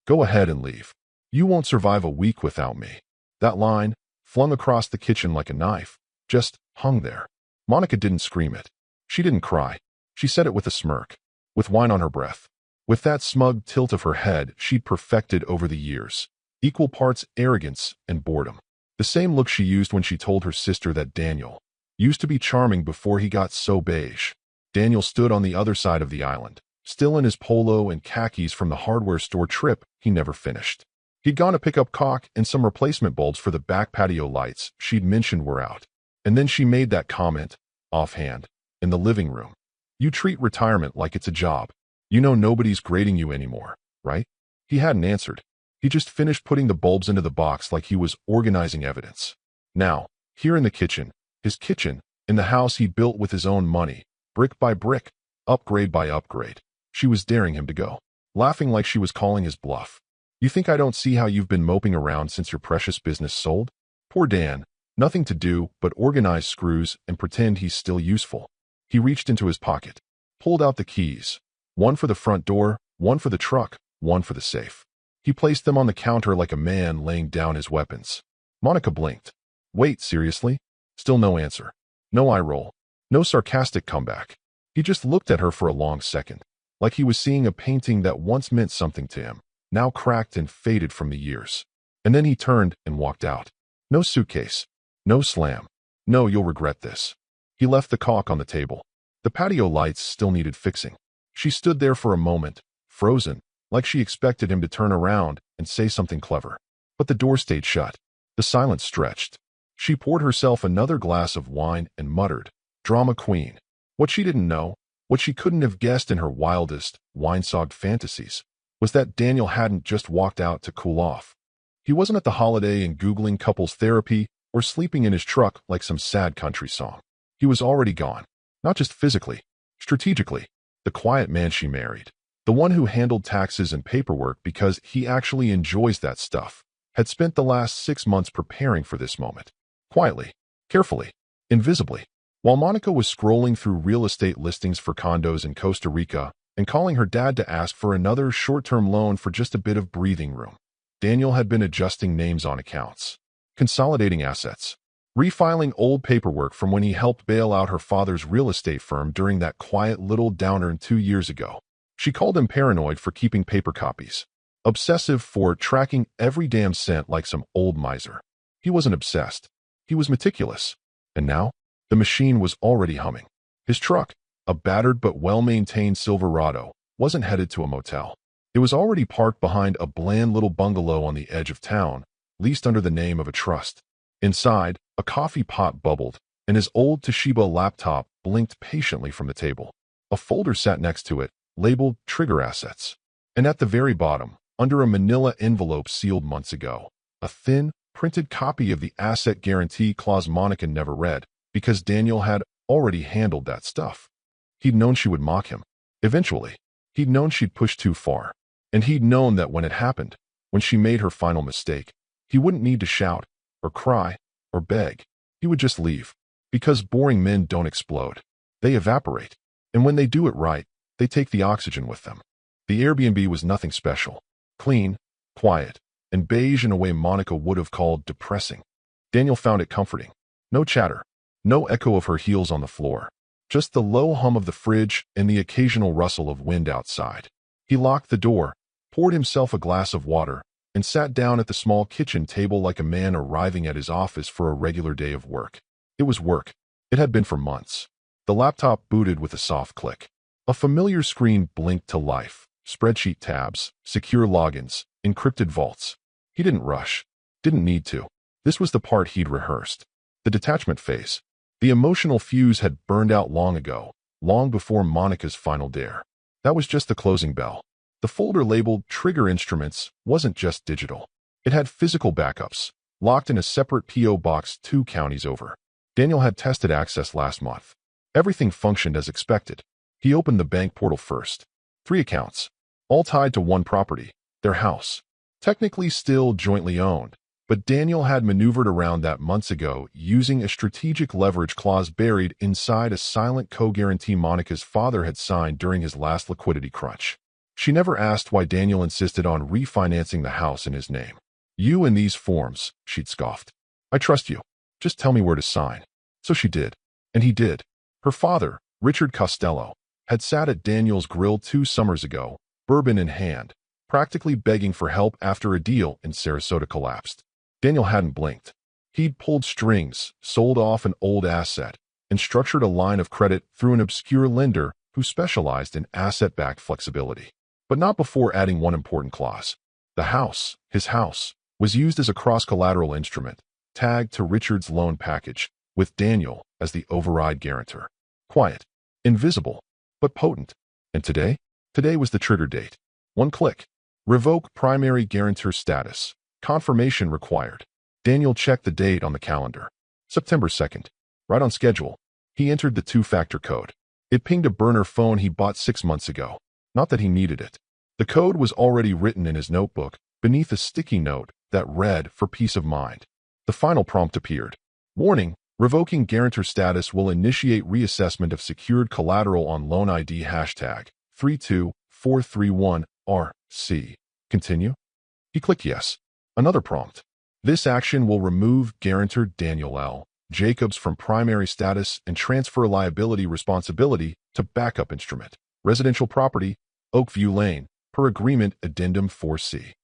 Go ahead and leave. You won't survive a week without me." That line, flung across the kitchen like a knife, just hung there. Monica didn't scream it. She didn't cry. She said it with a smirk, with wine on her breath. With that smug tilt of her head she'd perfected over the years. Equal parts arrogance and boredom. The same look she used when she told her sister that Daniel used to be charming before he got so beige. Daniel stood on the other side of the island, still in his polo and khakis from the hardware store trip he never finished. He'd gone to pick up caulk and some replacement bulbs for the back patio lights she'd mentioned were out. And then she made that comment, offhand, in the living room. "You treat retirement like it's a job. You know nobody's grading you anymore, right?" He hadn't answered. He just finished putting the bulbs into the box like he was organizing evidence. Now, here in the kitchen, his kitchen, in the house he built with his own money, brick by brick, upgrade by upgrade, she was daring him to go, laughing like she was calling his bluff. "You think I don't see how you've been moping around since your precious business sold?" Poor Dan, nothing to do but organize screws and pretend he's still useful. He reached into his pocket, pulled out the keys, one for the front door, one for the truck, one for the safe. He placed them on the counter like a man laying down his weapons. Monica blinked. "Wait, seriously?" Still no answer. No eye roll. No sarcastic comeback. He just looked at her for a long second, like he was seeing a painting that once meant something to him, now cracked and faded from the years. And then he turned and walked out. No suitcase. No slam. "No, you'll regret this." He left the caulk on the table. The patio lights still needed fixing. She stood there for a moment, frozen, like she expected him to turn around and say something clever. But the door stayed shut. The silence stretched. She poured herself another glass of wine and muttered, "Drama queen." What she didn't know, what she couldn't have guessed in her wildest, wine-sogged fantasies, was that Daniel hadn't just walked out to cool off. He wasn't at the holiday and Googling couples therapy or sleeping in his truck like some sad country song. He was already gone. Not just physically, strategically. The quiet man she married, the one who handled taxes and paperwork because he actually enjoys that stuff, had spent the last 6 months preparing for this moment. Quietly, carefully, invisibly. While Monica was scrolling through real estate listings for condos in Costa Rica and calling her dad to ask for another short-term loan for just a bit of breathing room, Daniel had been adjusting names on accounts, consolidating assets, refiling old paperwork from when he helped bail out her father's real estate firm during that quiet little downer 2 years ago. She called him paranoid for keeping paper copies, obsessive for tracking every damn cent like some old miser. He wasn't obsessed. He was meticulous. And now, the machine was already humming. His truck, a battered but well-maintained Silverado, wasn't headed to a motel. It was already parked behind a bland little bungalow on the edge of town, leased under the name of a trust. Inside, a coffee pot bubbled, and his old Toshiba laptop blinked patiently from the table. A folder sat next to it, labeled Trigger Assets. And at the very bottom, under a manila envelope sealed months ago, a thin, printed copy of the asset guarantee clause Monica never read, because Daniel had already handled that stuff. He'd known she would mock him. Eventually. He'd known she'd push too far. And he'd known that when it happened, when she made her final mistake, he wouldn't need to shout, or cry, or beg. He would just leave. Because boring men don't explode. They evaporate. And when they do it right, they take the oxygen with them. The Airbnb was nothing special. Clean, quiet, and beige in a way Monica would have called depressing. Daniel found it comforting. No chatter. No echo of her heels on the floor. Just the low hum of the fridge and the occasional rustle of wind outside. He locked the door, poured himself a glass of water, and sat down at the small kitchen table like a man arriving at his office for a regular day of work. It was work. It had been for months. The laptop booted with a soft click. A familiar screen blinked to life. Spreadsheet tabs, secure logins, encrypted vaults. He didn't rush. Didn't need to. This was the part he'd rehearsed. The detachment phase. The emotional fuse had burned out long ago, long before Monica's final dare. That was just the closing bell. The folder labeled Trigger Instruments wasn't just digital. It had physical backups, locked in a separate P.O. box 2 counties over. Daniel had tested access last month. Everything functioned as expected. He opened the bank portal first. 3 accounts, all tied to one property, their house. Technically still jointly owned, but Daniel had maneuvered around that months ago using a strategic leverage clause buried inside a silent co-guarantee Monica's father had signed during his last liquidity crunch. She never asked why Daniel insisted on refinancing the house in his name. "You and these forms," she'd scoffed. "I trust you. Just tell me where to sign." So she did. And he did. Her father, Richard Costello, had sat at Daniel's grill 2 summers ago, bourbon in hand, practically begging for help after a deal in Sarasota collapsed. Daniel hadn't blinked. He'd pulled strings, sold off an old asset, and structured a line of credit through an obscure lender who specialized in asset-backed flexibility. But not before adding one important clause. The house, his house, was used as a cross-collateral instrument, tagged to Richard's loan package, with Daniel as the override guarantor. Quiet, invisible, but potent. And today? Today was the trigger date. One click. Revoke primary guarantor status. Confirmation required. Daniel checked the date on the calendar. September 2nd. Right on schedule. He entered the 2-factor code. It pinged a burner phone he bought 6 months ago. Not that he needed it. The code was already written in his notebook, beneath a sticky note that read, "For peace of mind." The final prompt appeared. "Warning, revoking guarantor status will initiate reassessment of secured collateral on loan ID hashtag 32431RC. Continue?" He clicked yes. Another prompt. "This action will remove guarantor Daniel L. Jacobs from primary status and transfer liability responsibility to backup instrument. Residential property, Oakview Lane, per agreement addendum 4C.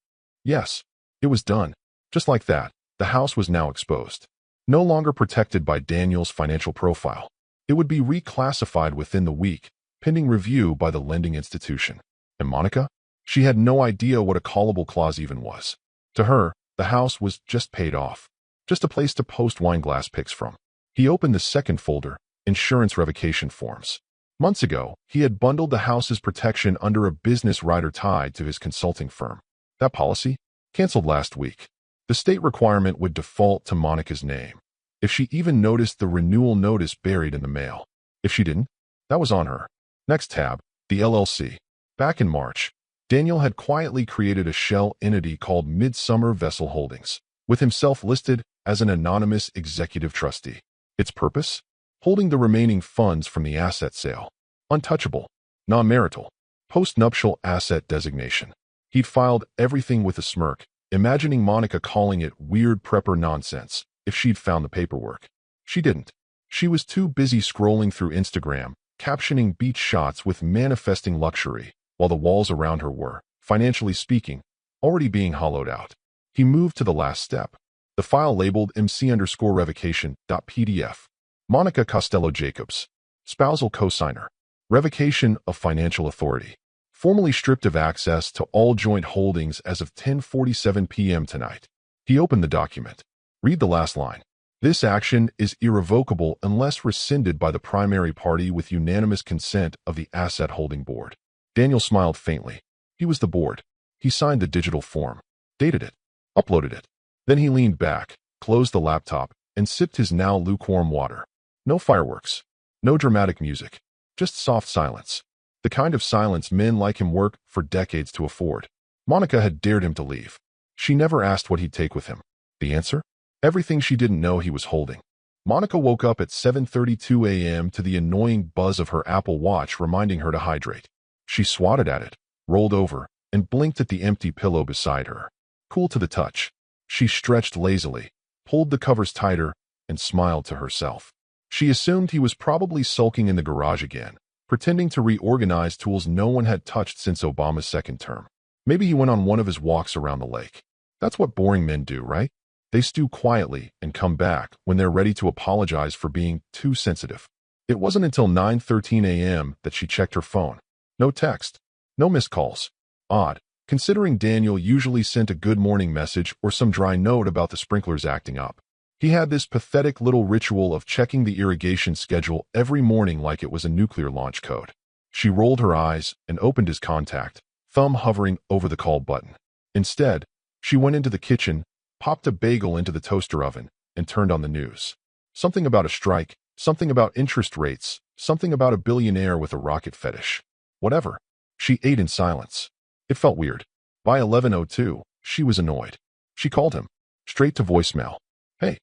Yes, it was done. Just like that, the house was now exposed. No longer protected by Daniel's financial profile. It would be reclassified within the week, pending review by the lending institution. And Monica? She had no idea what a callable clause even was. To her, the house was just paid off. Just a place to post wine glass pics from. He opened the second folder, insurance revocation forms. Months ago, he had bundled the house's protection under a business rider tied to his consulting firm. That policy? Canceled last week. The state requirement would default to Monica's name. If she even noticed the renewal notice buried in the mail. If she didn't, that was on her. Next tab, the LLC. Back in March, Daniel had quietly created a shell entity called Midsummer Vessel Holdings, with himself listed as an anonymous executive trustee. Its purpose? Holding the remaining funds from the asset sale. Untouchable. Non-marital. Post-nuptial asset designation. He'd filed everything with a smirk, imagining Monica calling it weird prepper nonsense if she'd found the paperwork. She didn't. She was too busy scrolling through Instagram, captioning beach shots with manifesting luxury, while the walls around her were, financially speaking, already being hollowed out. He moved to the last step. The file labeled MC_revocation.pdf. Monica Costello Jacobs. Spousal cosigner. Revocation of financial authority. Formally stripped of access to all joint holdings as of 10:47 p.m. tonight. He opened the document. Read the last line. This action is irrevocable unless rescinded by the primary party with unanimous consent of the asset holding board. Daniel smiled faintly. He was the board. He signed the digital form, dated it, uploaded it. Then he leaned back, closed the laptop, and sipped his now lukewarm water. No fireworks. No dramatic music. Just soft silence. The kind of silence men like him work for decades to afford. Monica had dared him to leave. She never asked what he'd take with him. The answer? Everything she didn't know he was holding. Monica woke up at 7:32 a.m. to the annoying buzz of her Apple Watch reminding her to hydrate. She swatted at it, rolled over, and blinked at the empty pillow beside her. Cool to the touch. She stretched lazily, pulled the covers tighter, and smiled to herself. She assumed he was probably sulking in the garage again, pretending to reorganize tools no one had touched since Obama's second term. Maybe he went on one of his walks around the lake. That's what boring men do, right? They stew quietly and come back when they're ready to apologize for being too sensitive. It wasn't until 9:13 a.m. that she checked her phone. No text. No missed calls. Odd, considering Daniel usually sent a good morning message or some dry note about the sprinklers acting up. He had this pathetic little ritual of checking the irrigation schedule every morning like it was a nuclear launch code. She rolled her eyes and opened his contact, thumb hovering over the call button. Instead, she went into the kitchen, popped a bagel into the toaster oven, and turned on the news. Something about a strike, something about interest rates, something about a billionaire with a rocket fetish. Whatever. She ate in silence. It felt weird. By 11:02, she was annoyed. She called him. Straight to voicemail. "Hey,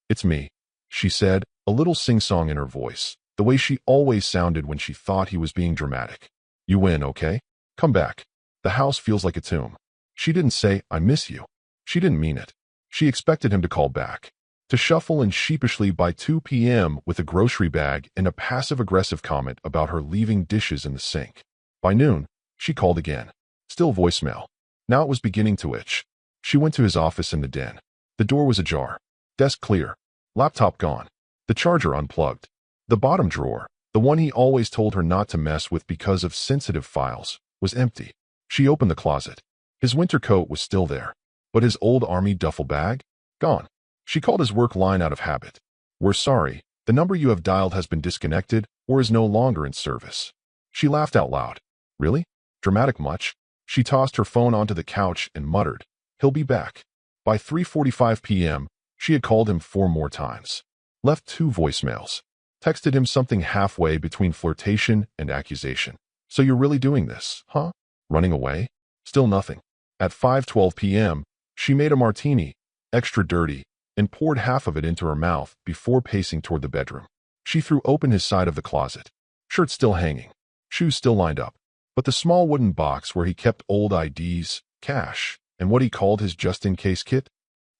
it's me," she said, a little sing-song in her voice, the way she always sounded when she thought he was being dramatic. "You win, okay? Come back. The house feels like a tomb. She didn't say, I miss you. She didn't mean it. She expected him to call back, to shuffle in sheepishly by 2 p.m. with a grocery bag and a passive-aggressive comment about her leaving dishes in the sink. By noon, she called again. Still voicemail. Now it was beginning to itch. She went to his office in the den. The door was ajar. Desk clear. Laptop gone. The charger unplugged. The bottom drawer, the one he always told her not to mess with because of sensitive files, was empty. She opened the closet. His winter coat was still there, but his old army duffel bag? Gone. She called his work line out of habit. We're sorry, the number you have dialed has been disconnected or is no longer in service. She laughed out loud. Really? Dramatic much? She tossed her phone onto the couch and muttered, he'll be back. By 3:45 p.m., she had called him 4 more times. Left 2 voicemails. Texted him something halfway between flirtation and accusation. So you're really doing this, huh? Running away? Still nothing. At 5:12 p.m., she made a martini, extra dirty, and poured half of it into her mouth before pacing toward the bedroom. She threw open his side of the closet. Shirt still hanging. Shoes still lined up. But the small wooden box where he kept old IDs, cash, and what he called his just-in-case kit?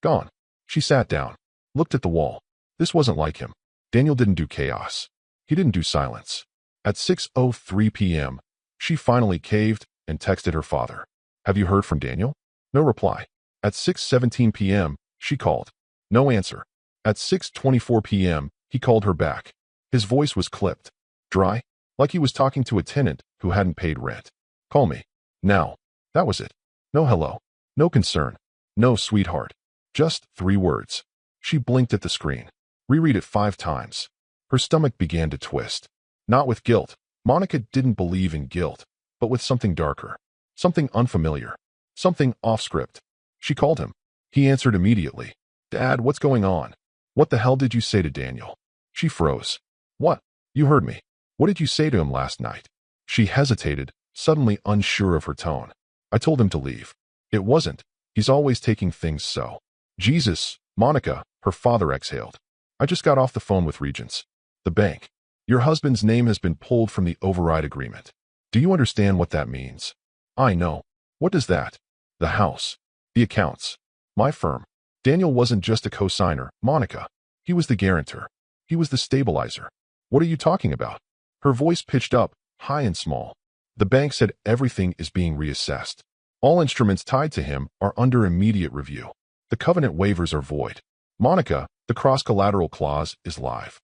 Gone. She sat down. Looked at the wall. This wasn't like him. Daniel didn't do chaos. He didn't do silence. At 6:03 p.m., she finally caved and texted her father. Have you heard from Daniel? No reply. At 6:17 p.m., she called. No answer. At 6:24 p.m., he called her back. His voice was clipped. Dry. Like he was talking to a tenant who hadn't paid rent. Call me. Now. That was it. No hello. No concern. No sweetheart. Just 3 words. She blinked at the screen. Reread it 5 times. Her stomach began to twist. Not with guilt. Monica didn't believe in guilt, but with something darker. Something unfamiliar. Something off-script. She called him. He answered immediately. Dad, what's going on? What the hell did you say to Daniel? She froze. What? You heard me. What did you say to him last night? She hesitated, suddenly unsure of her tone. I told him to leave. It wasn't. He's always taking things so. Jesus, Monica, her father exhaled. I just got off the phone with Regents. The bank. Your husband's name has been pulled from the override agreement. Do you understand what that means? I know. What does that? The house. The accounts. My firm. Daniel wasn't just a co-signer, Monica. He was the guarantor. He was the stabilizer. What are you talking about? Her voice pitched up, high and small. The bank said everything is being reassessed. All instruments tied to him are under immediate review. The covenant waivers are void. Monica, the cross-collateral clause is live.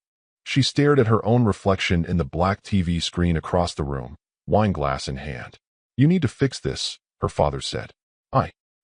She stared at her own reflection in the black TV screen across the room, wine glass in hand. You need to fix this, her father said.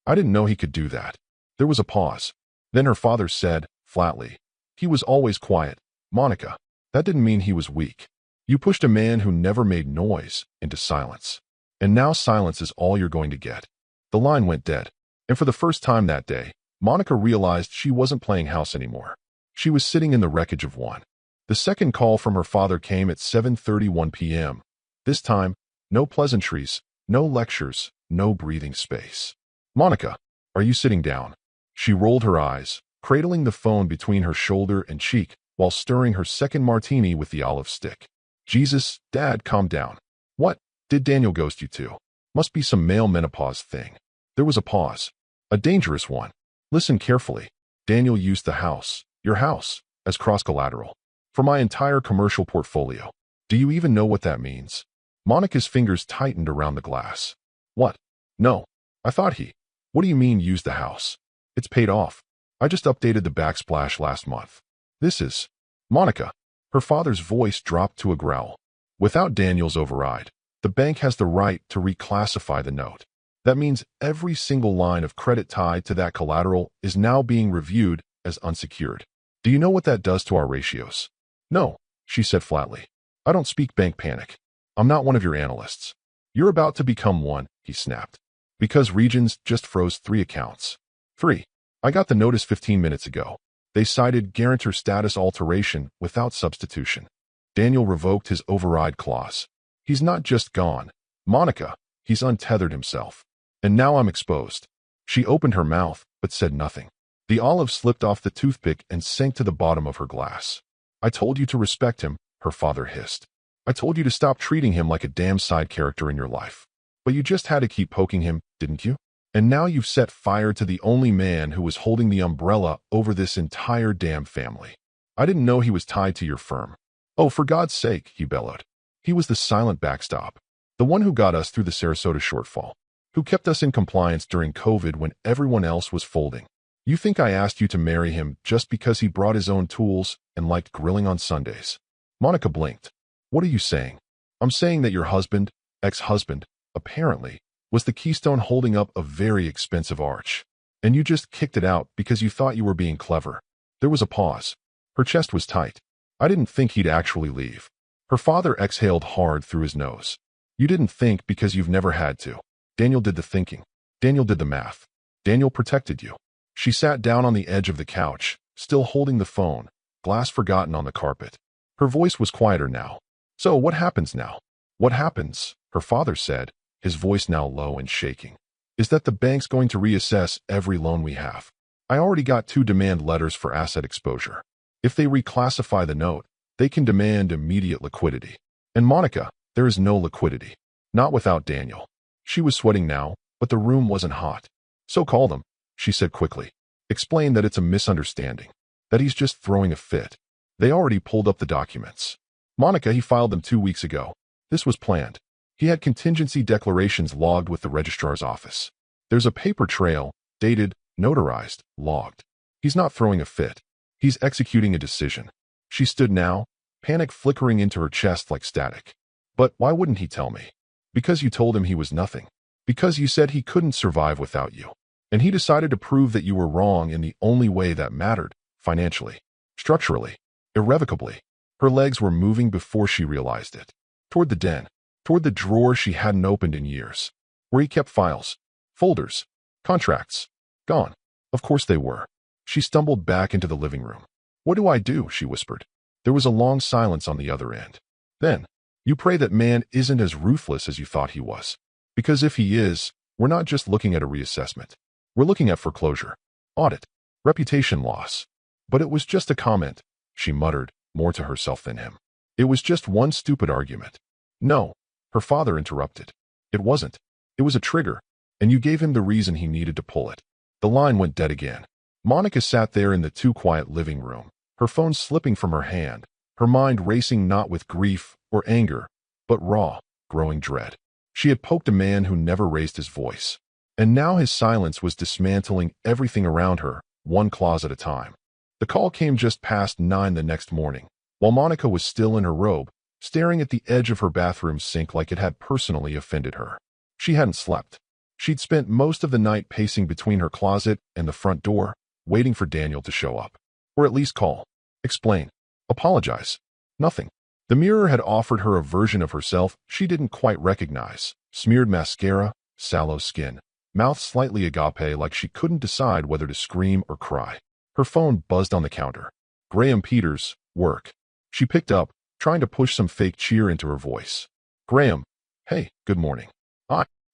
I didn't know he could do that. There was a pause. Then her father said, flatly, he was always quiet. Monica, that didn't mean he was weak. You pushed a man who never made noise into silence. And now silence is all you're going to get. The line went dead. And for the first time that day, Monica realized she wasn't playing house anymore. She was sitting in the wreckage of one. The second call from her father came at 7:31 p.m. This time, no pleasantries, no lectures, no breathing space. Monica, are you sitting down? She rolled her eyes, cradling the phone between her shoulder and cheek while stirring her second martini with the olive stick. Jesus, Dad, calm down. What did Daniel ghost you to? Must be some male menopause thing. There was a pause. A dangerous one. Listen carefully. Daniel used the house, your house, as cross-collateral. For my entire commercial portfolio. Do you even know what that means? Monica's fingers tightened around the glass. What? No. I thought he. What do you mean use the house? It's paid off. I just updated the backsplash last month. This is... Monica. Her father's voice dropped to a growl. Without Daniel's override, the bank has the right to reclassify the note. That means every single line of credit tied to that collateral is now being reviewed as unsecured. Do you know what that does to our ratios? No, she said flatly. I don't speak bank panic. I'm not one of your analysts. You're about to become one, he snapped. Because Regions just froze 3 accounts. 3. I got the notice 15 minutes ago. They cited guarantor status alteration without substitution. Daniel revoked his override clause. He's not just gone. Monica, he's untethered himself. And now I'm exposed. She opened her mouth, but said nothing. The olive slipped off the toothpick and sank to the bottom of her glass. I told you to respect him, her father hissed. I told you to stop treating him like a damn side character in your life. But you just had to keep poking him, didn't you? And now you've set fire to the only man who was holding the umbrella over this entire damn family. I didn't know he was tied to your firm. Oh, for God's sake, he bellowed. He was the silent backstop, the one who got us through the Sarasota shortfall, who kept us in compliance during COVID when everyone else was folding. You think I asked you to marry him just because he brought his own tools and liked grilling on Sundays? Monica blinked. What are you saying? I'm saying that your husband, ex-husband, apparently, was the keystone holding up a very expensive arch. And you just kicked it out because you thought you were being clever. There was a pause. Her chest was tight. I didn't think he'd actually leave. Her father exhaled hard through his nose. You didn't think because you've never had to. Daniel did the thinking. Daniel did the math. Daniel protected you. She sat down on the edge of the couch, still holding the phone, glass forgotten on the carpet. Her voice was quieter now. So what happens now? What happens, her father said, his voice now low and shaking, is that the bank's going to reassess every loan we have. I already got 2 demand letters for asset exposure. If they reclassify the note, they can demand immediate liquidity. And Monica, there is no liquidity. Not without Daniel. She was sweating now, but the room wasn't hot. So call them, she said quickly. Explain that it's a misunderstanding, that he's just throwing a fit. They already pulled up the documents. Monica, he filed them 2 weeks ago. This was planned. He had contingency declarations logged with the registrar's office. There's a paper trail, dated, notarized, logged. He's not throwing a fit. He's executing a decision. She stood now, panic flickering into her chest like static. But why wouldn't he tell me? Because you told him he was nothing. Because you said he couldn't survive without you. And he decided to prove that you were wrong in the only way that mattered, financially, structurally, irrevocably. Her legs were moving before she realized it. Toward the den, toward the drawer she hadn't opened in years, where he kept files, folders, contracts. Gone. Of course they were. She stumbled back into the living room. What do I do? She whispered. There was a long silence on the other end. Then, you pray that man isn't as ruthless as you thought he was. Because if he is, we're not just looking at a reassessment. We're looking at foreclosure, audit, reputation loss. But it was just a comment, she muttered, more to herself than him. It was just one stupid argument. No, her father interrupted. It wasn't. It was a trigger, and you gave him the reason he needed to pull it. The line went dead again. Monica sat there in the too quiet living room, her phone slipping from her hand, her mind racing not with grief or anger, but raw, growing dread. She had poked a man who never raised his voice. And now his silence was dismantling everything around her, one clause at a time. The call came just past 9 the next morning, while Monica was still in her robe, staring at the edge of her bathroom sink like it had personally offended her. She hadn't slept. She'd spent most of the night pacing between her closet and the front door, waiting for Daniel to show up. Or at least call. Explain. Apologize. Nothing. The mirror had offered her a version of herself she didn't quite recognize. Smeared mascara, sallow skin, mouth slightly agape like she couldn't decide whether to scream or cry. Her phone buzzed on the counter. Graham Peters, work. She picked up, trying to push some fake cheer into her voice. Graham. Hey, good morning.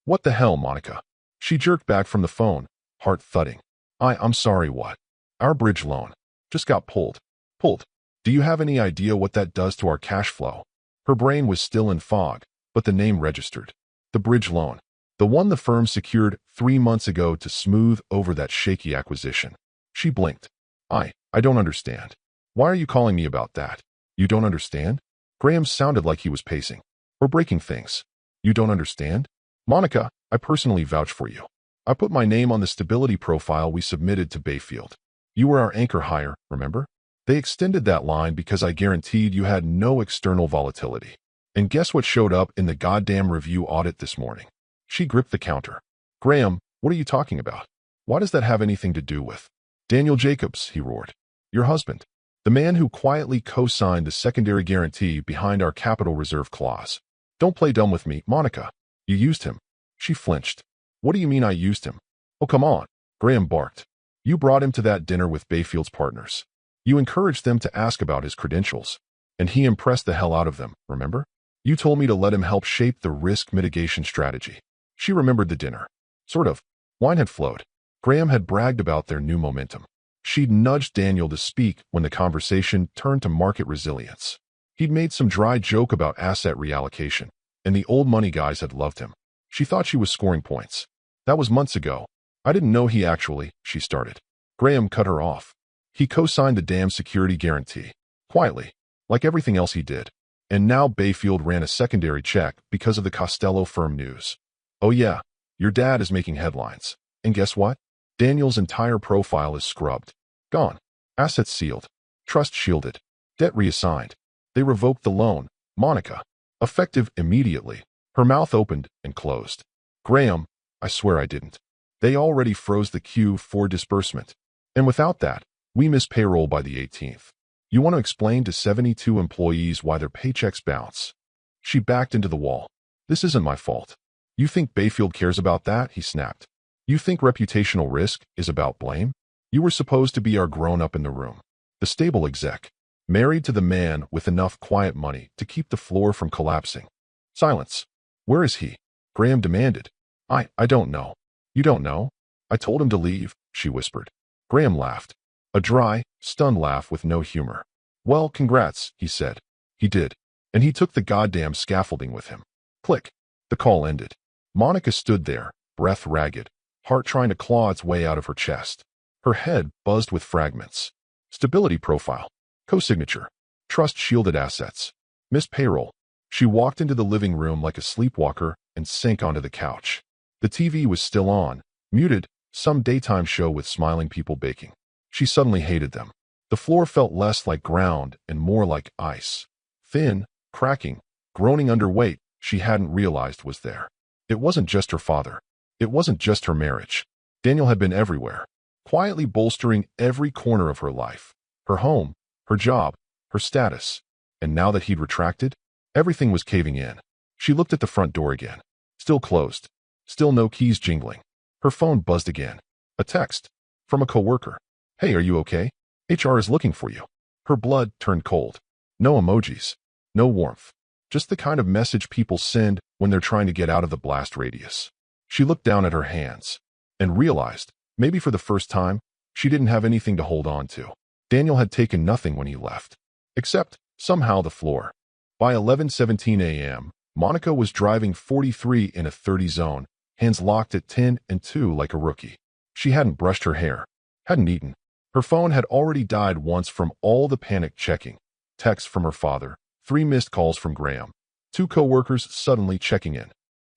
What the hell, Monica? She jerked back from the phone, heart thudding. I'm sorry, what? Our bridge loan. Just got pulled. Pulled. Do you have any idea what that does to our cash flow? Her brain was still in fog, but the name registered. The bridge loan. The one the firm secured 3 months ago to smooth over that shaky acquisition. She blinked. I don't understand. Why are you calling me about that? You don't understand? Graham sounded like he was pacing. Or breaking things. You don't understand? Monica, I personally vouch for you. I put my name on the stability profile we submitted to Bayfield. You were our anchor hire, remember? They extended that line because I guaranteed you had no external volatility. And guess what showed up in the goddamn review audit this morning? She gripped the counter. Graham, what are you talking about? Why does that have anything to do with? Daniel Jacobs, he roared. Your husband. The man who quietly co-signed the secondary guarantee behind our capital reserve clause. Don't play dumb with me, Monica. You used him. She flinched. What do you mean I used him? Oh, come on. Graham barked. You brought him to that dinner with Bayfield's partners. You encouraged them to ask about his credentials. And he impressed the hell out of them, remember? You told me to let him help shape the risk mitigation strategy. She remembered the dinner. Sort of. Wine had flowed. Graham had bragged about their new momentum. She'd nudged Daniel to speak when the conversation turned to market resilience. He'd made some dry joke about asset reallocation, and the old money guys had loved him. She thought she was scoring points. That was months ago. I didn't know he actually, she started. Graham cut her off. He co-signed the damn security guarantee. Quietly. Like everything else he did. And now Bayfield ran a secondary check because of the Costello firm news. Oh yeah, your dad is making headlines. And guess what? Daniel's entire profile is scrubbed. Gone. Assets sealed. Trust shielded. Debt reassigned. They revoked the loan. Monica. Effective immediately. Her mouth opened and closed. Graham, I swear I didn't. They already froze the queue for disbursement. And without that, we miss payroll by the 18th. You want to explain to 72 employees why their paychecks bounce? She backed into the wall. This isn't my fault. You think Bayfield cares about that? He snapped. You think reputational risk is about blame? You were supposed to be our grown-up in the room. The stable exec. Married to the man with enough quiet money to keep the floor from collapsing. Silence. Where is he? Graham demanded. I don't know. You don't know? I told him to leave, she whispered. Graham laughed. A dry, stunned laugh with no humor. Well, congrats, he said. He did. And he took the goddamn scaffolding with him. Click. The call ended. Monica stood there, breath ragged, heart trying to claw its way out of her chest. Her head buzzed with fragments. Stability profile. Co-signature. Trust-shielded assets. Missed payroll. She walked into the living room like a sleepwalker and sank onto the couch. The TV was still on, muted, some daytime show with smiling people baking. She suddenly hated them. The floor felt less like ground and more like ice. Thin, cracking, groaning under weight she hadn't realized was there. It wasn't just her father. It wasn't just her marriage. Daniel had been everywhere, quietly bolstering every corner of her life. Her home, her job, her status. And now that he'd retracted, everything was caving in. She looked at the front door again. Still closed. Still no keys jingling. Her phone buzzed again. A text. From a coworker. Hey, are you okay? HR is looking for you. Her blood turned cold. No emojis. No warmth. Just the kind of message people send when they're trying to get out of the blast radius. She looked down at her hands and realized, maybe for the first time, she didn't have anything to hold on to. Daniel had taken nothing when he left. Except, somehow, the floor. By 11:17 a.m., Monica was driving 43 in a 30 zone, hands locked at 10 and 2 like a rookie. She hadn't brushed her hair. Hadn't eaten. Her phone had already died once from all the panic checking. Texts from her father. 3 missed calls from Graham. 2 co-workers suddenly checking in.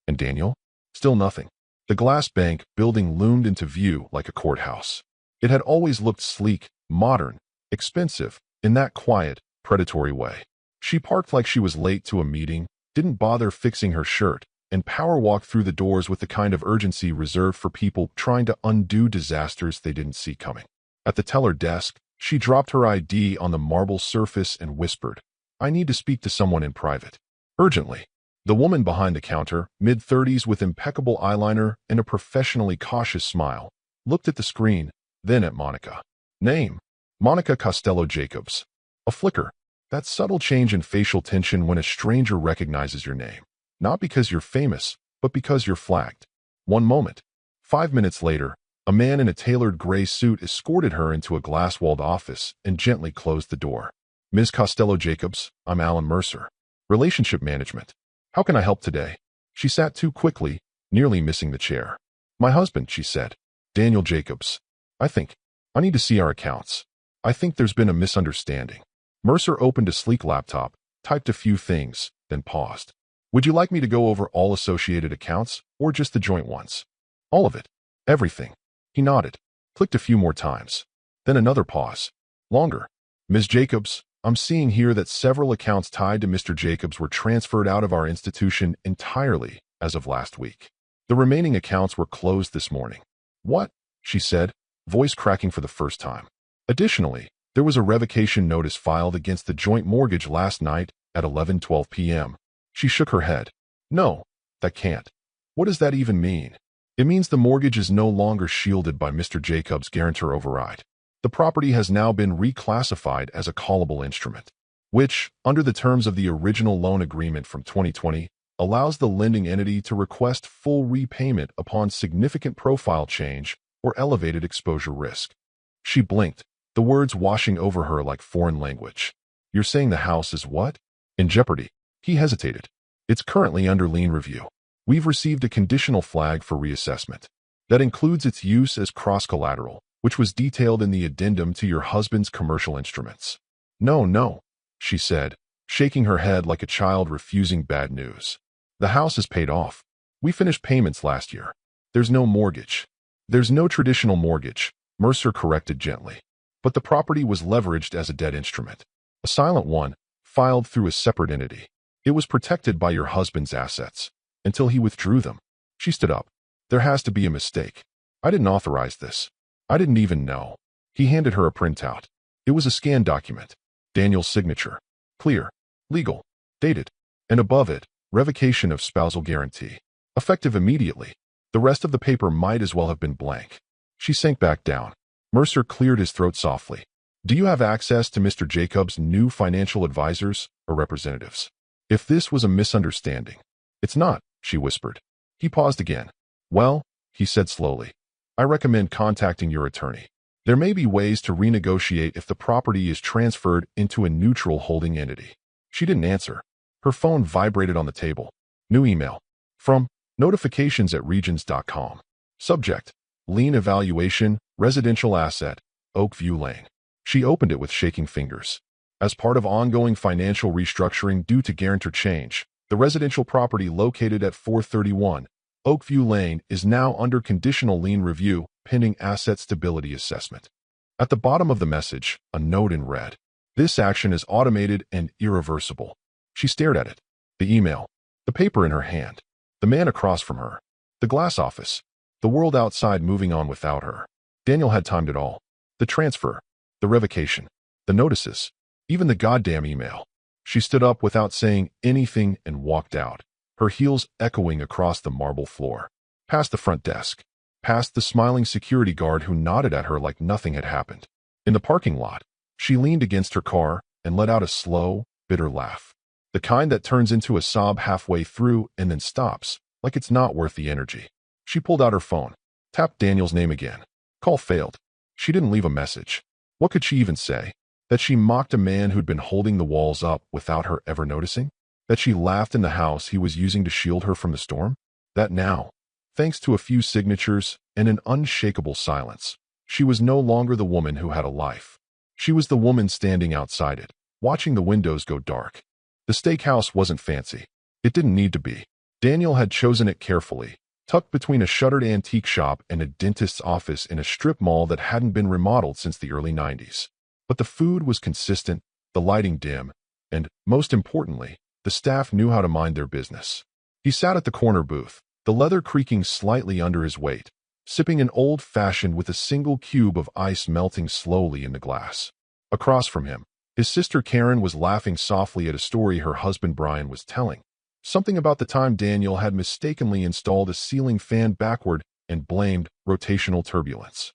And Daniel? Still nothing. The glass bank building loomed into view like a courthouse. It had always looked sleek, modern, expensive, in that quiet, predatory way. She parked like she was late to a meeting, didn't bother fixing her shirt, and power walked through the doors with the kind of urgency reserved for people trying to undo disasters they didn't see coming. At the teller desk, she dropped her ID on the marble surface and whispered, I need to speak to someone in private. Urgently. The woman behind the counter, mid-30s with impeccable eyeliner and a professionally cautious smile, looked at the screen, then at Monica. Name. Monica Costello Jacobs. A flicker. That subtle change in facial tension when a stranger recognizes your name. Not because you're famous, but because you're flagged. One moment. 5 minutes later, a man in a tailored gray suit escorted her into a glass-walled office and gently closed the door. Ms. Costello Jacobs, I'm Alan Mercer. Relationship Management. How can I help today? She sat too quickly, nearly missing the chair. My husband, she said. Daniel Jacobs. I need to see our accounts. I think there's been a misunderstanding. Mercer opened a sleek laptop, typed a few things, then paused. Would you like me to go over all associated accounts, or just the joint ones? All of it. Everything. He nodded, clicked a few more times. Then another pause. Longer. Ms. Jacobs, I'm seeing here that several accounts tied to Mr. Jacobs were transferred out of our institution entirely as of last week. The remaining accounts were closed this morning. What? She said, voice cracking for the first time. Additionally, there was a revocation notice filed against the joint mortgage last night at 11:12 p.m. She shook her head. No, that can't. What does that even mean? It means the mortgage is no longer shielded by Mr. Jacobs' guarantor override. The property has now been reclassified as a callable instrument, which, under the terms of the original loan agreement from 2020, allows the lending entity to request full repayment upon significant profile change or elevated exposure risk. She blinked, the words washing over her like foreign language. You're saying the house is what? In jeopardy. He hesitated. It's currently under lien review. We've received a conditional flag for reassessment. That includes its use as cross-collateral, which was detailed in the addendum to your husband's commercial instruments. No, no, she said, shaking her head like a child refusing bad news. The house is paid off. We finished payments last year. There's no mortgage. There's no traditional mortgage, Mercer corrected gently. But the property was leveraged as a debt instrument. A silent one, filed through a separate entity. It was protected by your husband's assets, until he withdrew them. She stood up. There has to be a mistake. I didn't authorize this. I didn't even know. He handed her a printout. It was a scanned document. Daniel's signature. Clear. Legal. Dated. And above it, revocation of spousal guarantee. Effective immediately. The rest of the paper might as well have been blank. She sank back down. Mercer cleared his throat softly. Do you have access to Mr. Jacobs' new financial advisors or representatives? If this was a misunderstanding. It's not, she whispered. He paused again. Well, he said slowly, I recommend contacting your attorney. There may be ways to renegotiate if the property is transferred into a neutral holding entity. She didn't answer. Her phone vibrated on the table. New email. From notifications@regions.com. Subject. Lien evaluation, residential asset, Oakview Lane. She opened it with shaking fingers. As part of ongoing financial restructuring due to guarantor change, the residential property located at 431 Oakview Lane is now under conditional lien review pending asset stability assessment. At the bottom of the message, a note in red. This action is automated and irreversible. She stared at it. The email. The paper in her hand. The man across from her. The glass office. The world outside moving on without her. Daniel had timed it all. The transfer. The revocation. The notices. Even the goddamn email. She stood up without saying anything and walked out, her heels echoing across the marble floor. Past the front desk. Past the smiling security guard who nodded at her like nothing had happened. In the parking lot, she leaned against her car and let out a slow, bitter laugh. The kind that turns into a sob halfway through and then stops, like it's not worth the energy. She pulled out her phone, tapped Daniel's name again. Call failed. She didn't leave a message. What could she even say? That she mocked a man who'd been holding the walls up without her ever noticing? That she laughed in the house he was using to shield her from the storm? That now, thanks to a few signatures and an unshakable silence, she was no longer the woman who had a life. She was the woman standing outside it, watching the windows go dark. The steakhouse wasn't fancy. It didn't need to be. Daniel had chosen it carefully, tucked between a shuttered antique shop and a dentist's office in a strip mall that hadn't been remodeled since the early 90s. But the food was consistent, the lighting dim, and, most importantly, the staff knew how to mind their business. He sat at the corner booth, the leather creaking slightly under his weight, sipping an old-fashioned with a single cube of ice melting slowly in the glass. Across from him, his sister Karen was laughing softly at a story her husband Brian was telling. Something about the time Daniel had mistakenly installed a ceiling fan backward and blamed rotational turbulence.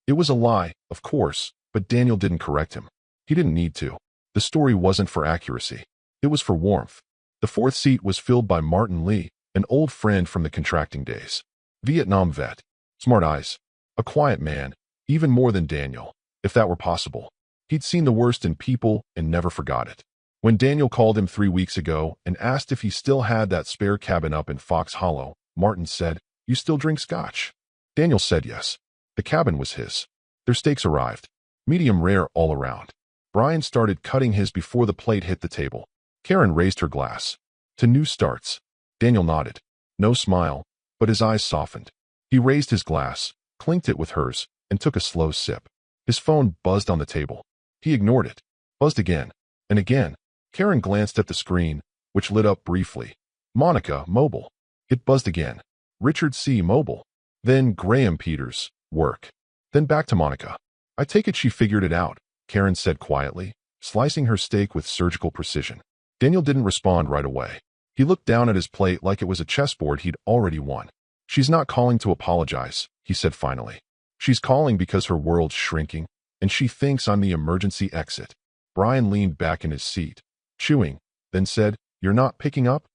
It was a lie, of course, but Daniel didn't correct him. He didn't need to. The story wasn't for accuracy. It was for warmth. The fourth seat was filled by Martin Lee, an old friend from the contracting days. Vietnam vet. Smart eyes. A quiet man, even more than Daniel, if that were possible. He'd seen the worst in people and never forgot it. When Daniel called him 3 weeks ago and asked if he still had that spare cabin up in Fox Hollow, Martin said, "You still drink scotch?" Daniel said yes. The cabin was his. Their steaks arrived. Medium rare all around. Brian started cutting his before the plate hit the table. Karen raised her glass. To new starts. Daniel nodded. No smile, but his eyes softened. He raised his glass, clinked it with hers, and took a slow sip. His phone buzzed on the table. He ignored it. Buzzed again. And again. Karen glanced at the screen, which lit up briefly. Monica, mobile. It buzzed again. Richard C. mobile. Then Graham Peters, work. Then back to Monica. I take it she figured it out, Karen said quietly, slicing her steak with surgical precision. Daniel didn't respond right away. He looked down at his plate like it was a chessboard he'd already won. She's not calling to apologize, he said finally. She's calling because her world's shrinking, and she thinks I'm the emergency exit. Brian leaned back in his seat, chewing, then said, "You're not picking up?"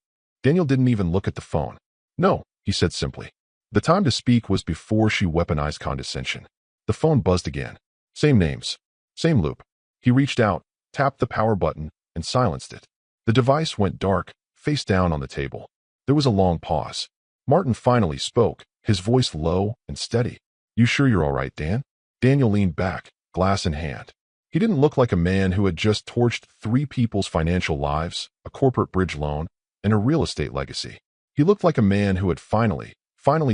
Daniel didn't even look at the phone. "No," he said simply. The time to speak was before she weaponized condescension. The phone buzzed again. Same names. Same loop. He reached out, tapped the power button, and silenced it. The device went dark, face down on the table. There was a long pause. Martin finally spoke, his voice low and steady. "You sure you're all right, Dan?" Daniel leaned back, glass in hand. He didn't look like a man who had just torched 3 people's financial lives, a corporate bridge loan, and a real estate legacy. He looked like a man who had finally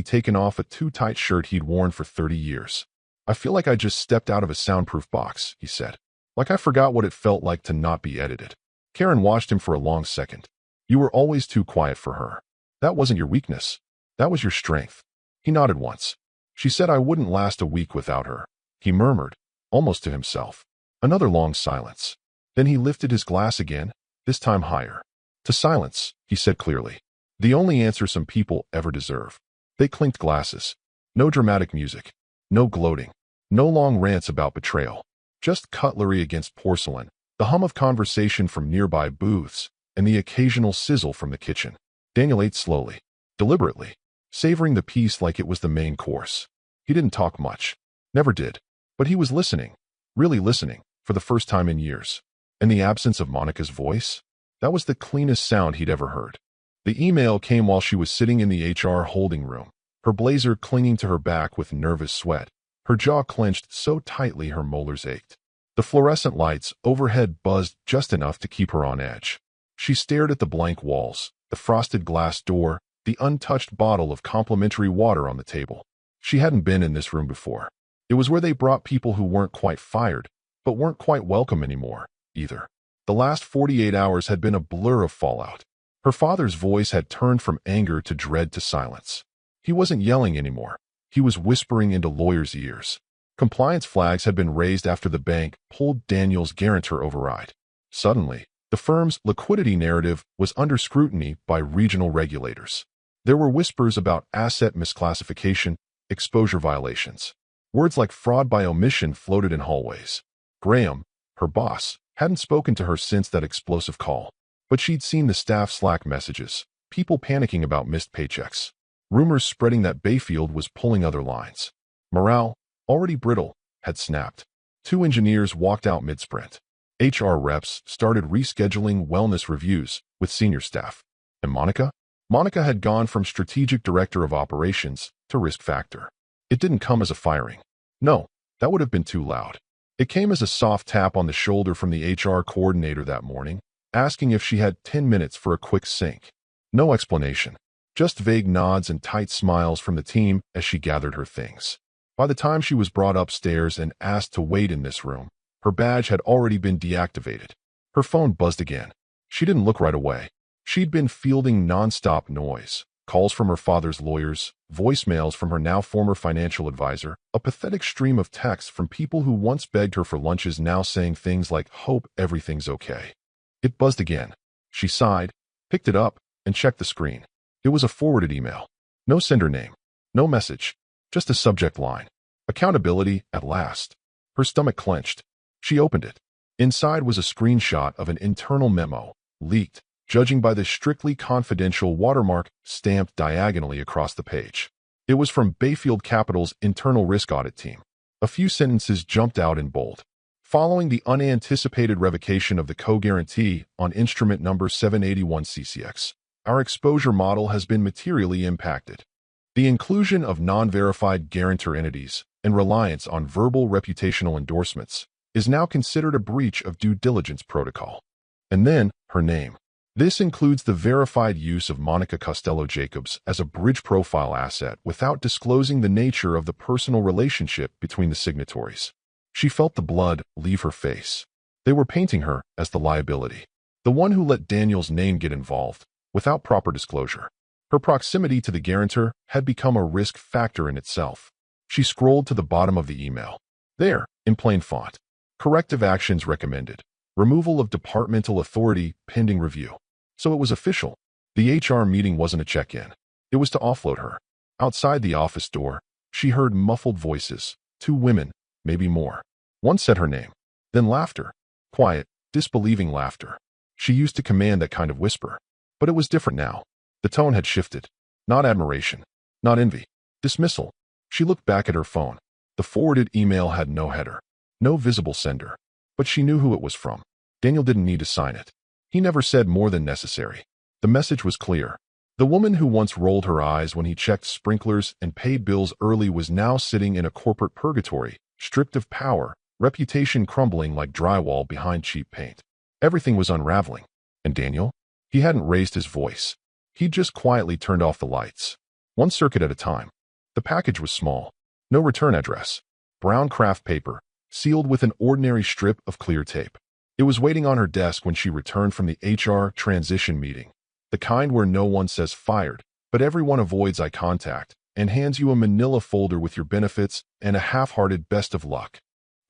taken off a too-tight shirt he'd worn for 30 years. "I feel like I just stepped out of a soundproof box," he said. "Like I forgot what it felt like to not be edited." Karen watched him for a long second. "You were always too quiet for her. That wasn't your weakness. That was your strength." He nodded once. "She said I wouldn't last a week without her," he murmured, almost to himself. Another long silence. Then he lifted his glass again, this time higher. "To silence," he said clearly. "The only answer some people ever deserve." They clinked glasses. No dramatic music. No gloating. No long rants about betrayal. Just cutlery against porcelain, the hum of conversation from nearby booths, and the occasional sizzle from the kitchen. Daniel ate slowly, deliberately, savoring the piece like it was the main course. He didn't talk much. Never did. But he was listening. Really listening, for the first time in years. And the absence of Monica's voice? That was the cleanest sound he'd ever heard. The email came while she was sitting in the HR holding room, her blazer clinging to her back with nervous sweat, her jaw clenched so tightly her molars ached. The fluorescent lights overhead buzzed just enough to keep her on edge. She stared at the blank walls, the frosted glass door, the untouched bottle of complimentary water on the table. She hadn't been in this room before. It was where they brought people who weren't quite fired, but weren't quite welcome anymore, either. The last 48 hours had been a blur of fallout. Her father's voice had turned from anger to dread to silence. He wasn't yelling anymore. He was whispering into lawyers' ears. Compliance flags had been raised after the bank pulled Daniel's guarantor override. Suddenly, the firm's liquidity narrative was under scrutiny by regional regulators. There were whispers about asset misclassification, exposure violations. Words like fraud by omission floated in hallways. Graham, her boss, hadn't spoken to her since that explosive call. But she'd seen the staff Slack messages, people panicking about missed paychecks, rumors spreading that Bayfield was pulling other lines. Morale, already brittle, had snapped. 2 engineers walked out mid-sprint. HR reps started rescheduling wellness reviews with senior staff. And Monica? Monica had gone from strategic director of operations to risk factor. It didn't come as a firing. No, that would have been too loud. It came as a soft tap on the shoulder from the HR coordinator that morning, asking if she had 10 minutes for a quick sync. No explanation. Just vague nods and tight smiles from the team as she gathered her things. By the time she was brought upstairs and asked to wait in this room, her badge had already been deactivated. Her phone buzzed again. She didn't look right away. She'd been fielding nonstop noise. Calls from her father's lawyers, voicemails from her now former financial advisor, a pathetic stream of texts from people who once begged her for lunches now saying things like, "Hope everything's okay." It buzzed again. She sighed, picked it up, and checked the screen. It was a forwarded email. No sender name. No message. Just a subject line. Accountability at last. Her stomach clenched. She opened it. Inside was a screenshot of an internal memo, leaked, judging by the strictly confidential watermark stamped diagonally across the page. It was from Bayfield Capital's internal risk audit team. A few sentences jumped out in bold. Following the unanticipated revocation of the co-guarantee on instrument number 781 CCX, our exposure model has been materially impacted. The inclusion of non-verified guarantor entities and reliance on verbal reputational endorsements is now considered a breach of due diligence protocol. And then, her name. This includes the verified use of Monica Costello-Jacobs as a bridge profile asset without disclosing the nature of the personal relationship between the signatories. She felt the blood leave her face. They were painting her as the liability, the one who let Daniel's name get involved, without proper disclosure. Her proximity to the guarantor had become a risk factor in itself. She scrolled to the bottom of the email. There, in plain font. Corrective actions recommended. Removal of departmental authority pending review. So it was official. The HR meeting wasn't a check-in. It was to offload her. Outside the office door, she heard muffled voices. 2 women, maybe more. One said her name. Then laughter. Quiet, disbelieving laughter. She used to command that kind of whisper. But it was different now. The tone had shifted. Not admiration. Not envy. Dismissal. She looked back at her phone. The forwarded email had no header. No visible sender. But she knew who it was from. Daniel didn't need to sign it. He never said more than necessary. The message was clear. The woman who once rolled her eyes when he checked sprinklers and paid bills early was now sitting in a corporate purgatory, stripped of power, reputation crumbling like drywall behind cheap paint. Everything was unraveling. And Daniel? He hadn't raised his voice. He'd just quietly turned off the lights. One circuit at a time. The package was small. No return address. Brown craft paper, sealed with an ordinary strip of clear tape. It was waiting on her desk when she returned from the HR transition meeting. The kind where no one says fired, but everyone avoids eye contact and hands you a manila folder with your benefits and a half-hearted best of luck.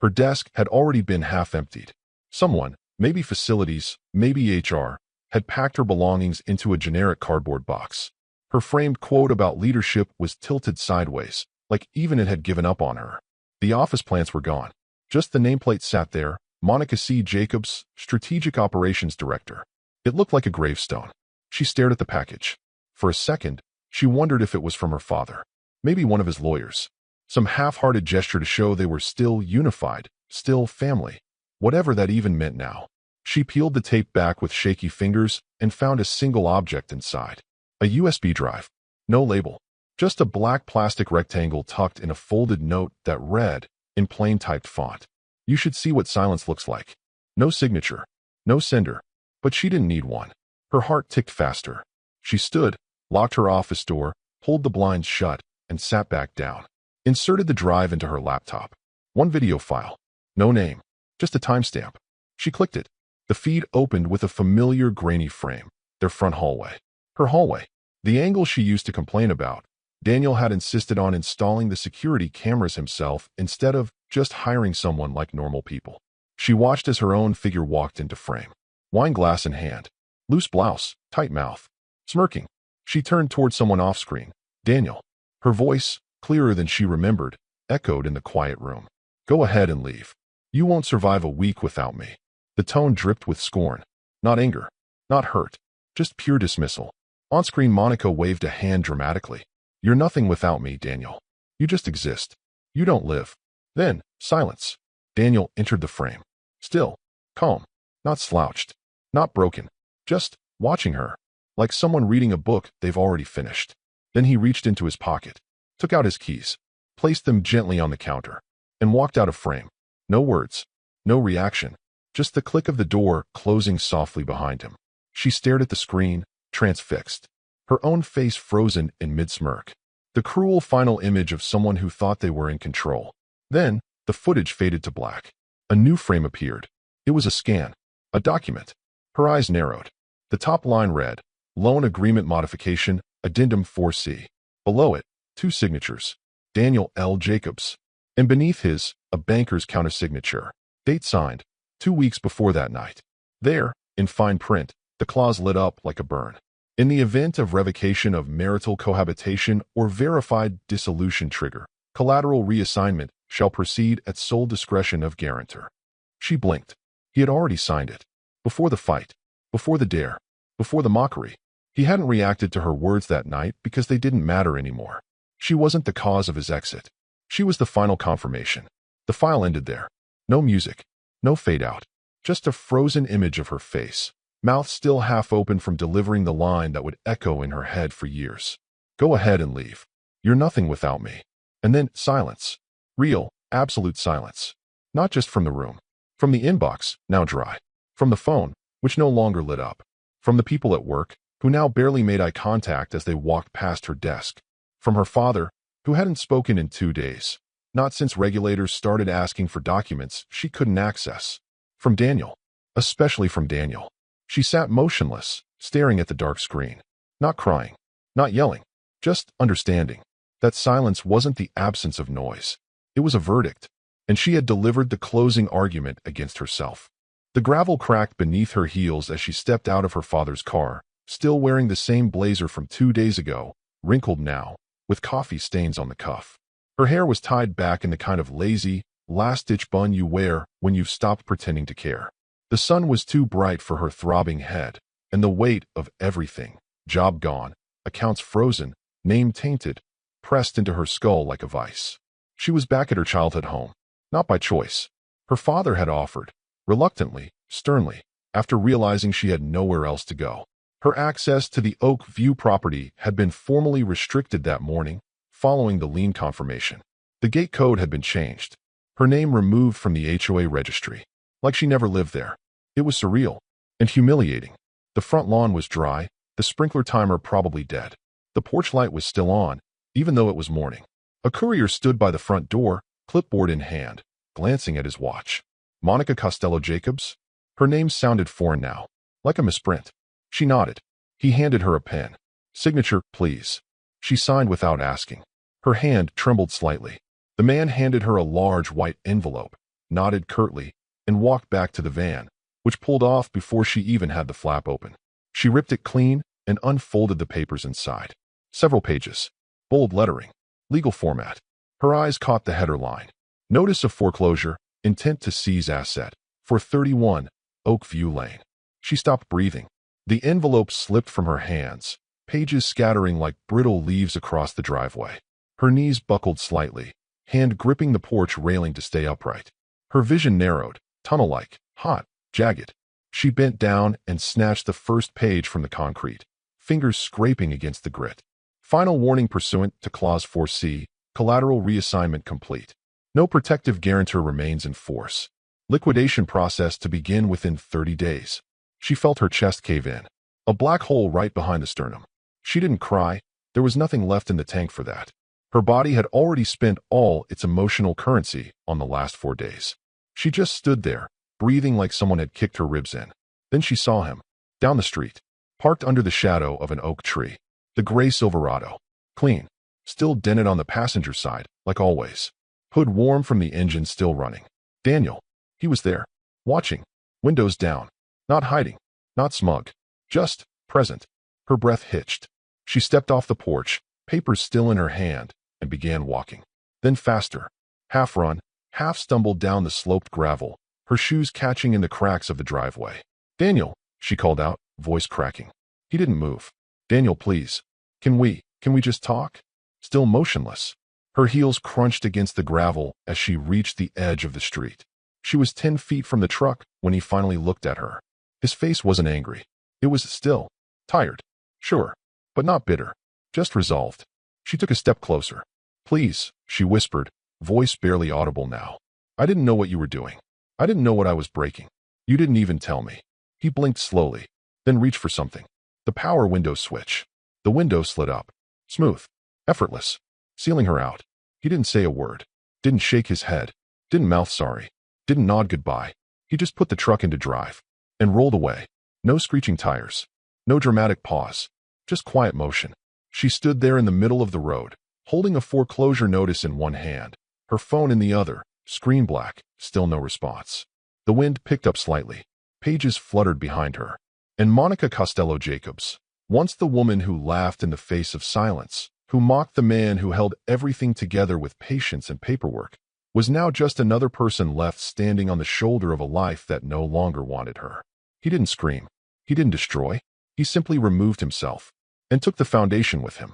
Her desk had already been half-emptied. Someone, maybe facilities, maybe HR, had packed her belongings into a generic cardboard box. Her framed quote about leadership was tilted sideways, like even it had given up on her. The office plants were gone. Just the nameplate sat there, Monica C. Jacobs, Strategic Operations Director. It looked like a gravestone. She stared at the package. For a second, she wondered if it was from her father. Maybe one of his lawyers. Some half-hearted gesture to show they were still unified, still family. Whatever that even meant now. She peeled the tape back with shaky fingers and found a single object inside. A USB drive. No label. Just a black plastic rectangle tucked in a folded note that read, in plain typed font, "You should see what silence looks like." No signature. No sender. But she didn't need one. Her heart ticked faster. She stood, locked her office door, pulled the blinds shut, and sat back down. Inserted the drive into her laptop. One video file. No name. Just a timestamp. She clicked it. The feed opened with a familiar grainy frame. Their front hallway. Her hallway. The angle she used to complain about. Daniel had insisted on installing the security cameras himself instead of just hiring someone like normal people. She watched as her own figure walked into frame. Wine glass in hand. Loose blouse, tight mouth. Smirking. She turned toward someone off-screen. Daniel. Her voice, clearer than she remembered, echoed in the quiet room. "Go ahead and leave. You won't survive a week without me." The tone dripped with scorn. Not anger. Not hurt. Just pure dismissal. On-screen, Monica waved a hand dramatically. "You're nothing without me, Daniel. You just exist. You don't live." Then, silence. Daniel entered the frame. Still. Calm. Not slouched. Not broken. Just watching her. Like someone reading a book they've already finished. Then he reached into his pocket, took out his keys, placed them gently on the counter, and walked out of frame. No words. No reaction. Just the click of the door closing softly behind him. She stared at the screen, transfixed. Her own face frozen in mid-smirk. The cruel final image of someone who thought they were in control. Then, the footage faded to black. A new frame appeared. It was a scan. A document. Her eyes narrowed. The top line read, "Loan Agreement Modification, Addendum 4C. Below it, 2 signatures. Daniel L. Jacobs. And beneath his, a banker's countersignature. Date signed, 2 weeks before that night. There, in fine print, the clause lit up like a burn. In the event of revocation of marital cohabitation or verified dissolution trigger, collateral reassignment shall proceed at sole discretion of guarantor." She blinked. He had already signed it. Before the fight. Before the dare. Before the mockery. He hadn't reacted to her words that night because they didn't matter anymore. She wasn't the cause of his exit. She was the final confirmation. The file ended there. No music. No fade out. Just a frozen image of her face. Mouth still half open from delivering the line that would echo in her head for years. "Go ahead and leave. You're nothing without me." And then silence. Real, absolute silence. Not just from the room. From the inbox, now dry. From the phone, which no longer lit up. From the people at work, who now barely made eye contact as they walked past her desk. From her father, who hadn't spoken in 2 days. Not since regulators started asking for documents she couldn't access. From Daniel. Especially from Daniel. She sat motionless, staring at the dark screen. Not crying. Not yelling. Just understanding. That silence wasn't the absence of noise. It was a verdict. And she had delivered the closing argument against herself. The gravel cracked beneath her heels as she stepped out of her father's car, still wearing the same blazer from 2 days ago, wrinkled now, with coffee stains on the cuff. Her hair was tied back in the kind of lazy, last-ditch bun you wear when you've stopped pretending to care. The sun was too bright for her throbbing head, and the weight of everything, job gone, accounts frozen, name tainted, pressed into her skull like a vice. She was back at her childhood home, not by choice. Her father had offered, reluctantly, sternly, after realizing she had nowhere else to go. Her access to the Oak View property had been formally restricted that morning, following the lien confirmation. The gate code had been changed. Her name removed from the HOA registry, like she never lived there. It was surreal and humiliating. The front lawn was dry, the sprinkler timer probably dead. The porch light was still on, even though it was morning. A courier stood by the front door, clipboard in hand, glancing at his watch. Monica Costello-Jacobs? Her name sounded foreign now, like a misprint. She nodded. He handed her a pen. Signature, please. She signed without asking. Her hand trembled slightly. The man handed her a large white envelope, nodded curtly, and walked back to the van, which pulled off before she even had the flap open. She ripped it clean and unfolded the papers inside. Several pages. Bold lettering. Legal format. Her eyes caught the header line. Notice of foreclosure, intent to seize asset, for 31 Oak View Lane. She stopped breathing. The envelope slipped from her hands, pages scattering like brittle leaves across the driveway. Her knees buckled slightly, hand gripping the porch railing to stay upright. Her vision narrowed, tunnel-like, hot, jagged. She bent down and snatched the first page from the concrete, fingers scraping against the grit. Final warning pursuant to Clause 4C, collateral reassignment complete. No protective guarantor remains in force. Liquidation process to begin within 30 days. She felt her chest cave in. A black hole right behind the sternum. She didn't cry. There was nothing left in the tank for that. Her body had already spent all its emotional currency on the last 4 days. She just stood there, breathing like someone had kicked her ribs in. Then she saw him, down the street, parked under the shadow of an oak tree. The gray Silverado. Clean. Still dented on the passenger side, like always. Hood warm from the engine still running. Daniel. He was there. Watching. Windows down. Not hiding. Not smug. Just present. Her breath hitched. She stepped off the porch, papers still in her hand, and began walking. Then faster. Half run, half stumbled down the sloped gravel, her shoes catching in the cracks of the driveway. Daniel, she called out, voice cracking. He didn't move. Daniel, please. Can we just talk? Still motionless. Her heels crunched against the gravel as she reached the edge of the street. She was 10 feet from the truck when he finally looked at her. His face wasn't angry. It was still. Tired. Sure. But not bitter. Just resolved. She took a step closer. Please, she whispered, voice barely audible now. I didn't know what you were doing. I didn't know what I was breaking. You didn't even tell me. He blinked slowly, then reached for something. The power window switch. The window slid up. Smooth. Effortless. Sealing her out. He didn't say a word. Didn't shake his head. Didn't mouth sorry. Didn't nod goodbye. He just put the truck into drive. And rolled away. No screeching tires. No dramatic pause. Just quiet motion. She stood there in the middle of the road, holding a foreclosure notice in one hand, her phone in the other, screen black, still no response. The wind picked up slightly. Pages fluttered behind her. And Monica Costello-Jacobs, once the woman who laughed in the face of silence, who mocked the man who held everything together with patience and paperwork, was now just another person left standing on the shoulder of a life that no longer wanted her. He didn't scream. He didn't destroy. He simply removed himself and took the foundation with him.